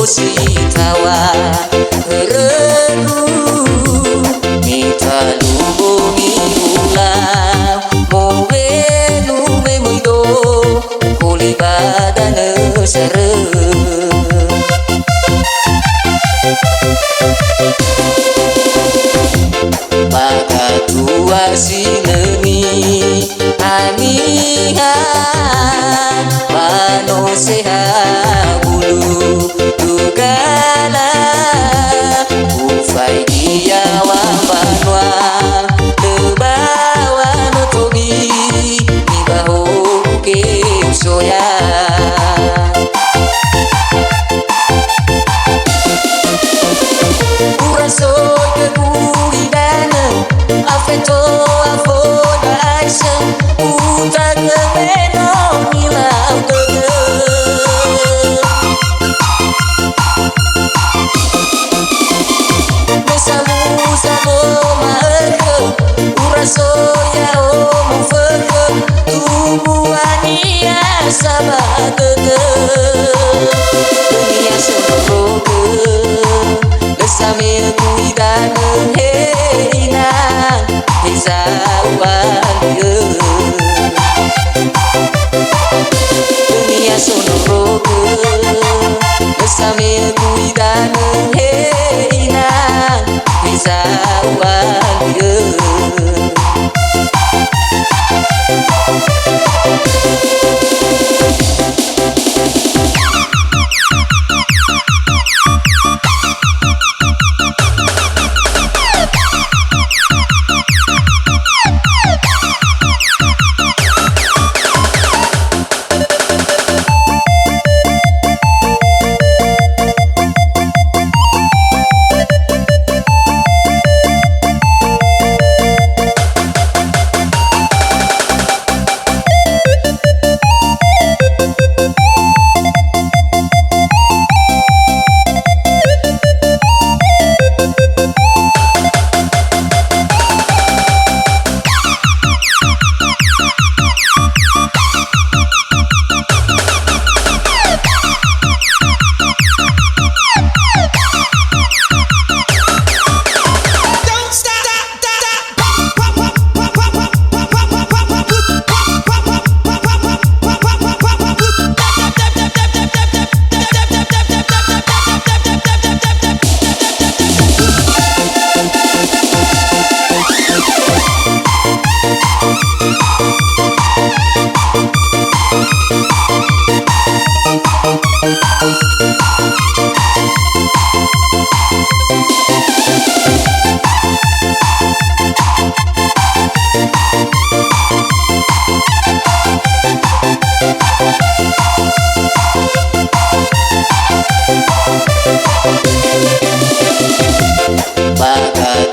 Sitawa regu mita lubungi ulang mowe lume muido kuli badana sere maka tua sineni anihan mano sehat bulu gala ufai dia wa banwa lebawa no tobi ni baho ke soya uraso ke buidana afeto afoda aisha uta ke beno nila soya omo feke tubuania sabagege dunia soroge besamil kuidane heina hisa ubalie dunia soroge besamil kuidane heina hisa ubalie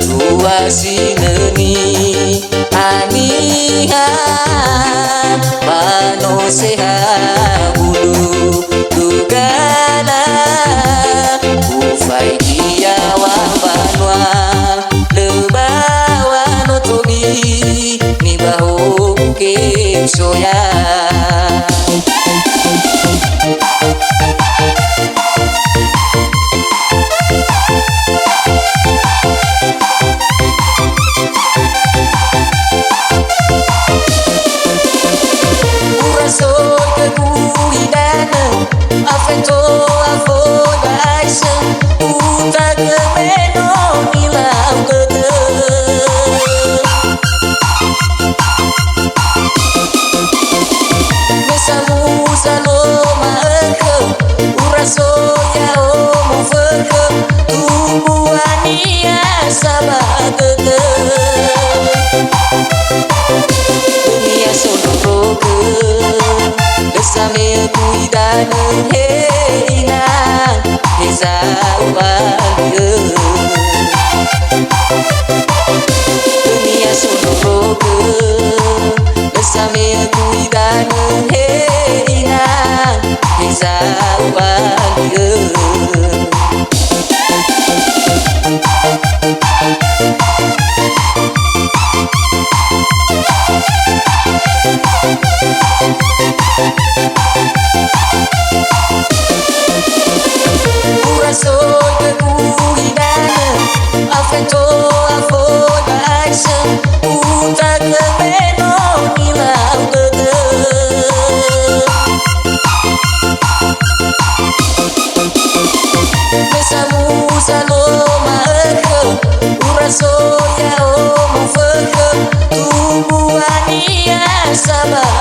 tua sineni anihan mano sehat bulu tugala ufai dia wa banwa lebawa no tobi ni baho ke soya afeto afoda aisha uta ke beno ilang gege besamu saloma eke uraso ya omo feke tubuania sabagege dunia sonoroge besamil kuidane heina hisa ubalie dunia bersama kuidan hina kesawan Urasoy keguhidan Afento afoy baiksen Utak kemeno nilau keke Besamu saloma eke Urasoy ya omu feke Tubuania sabar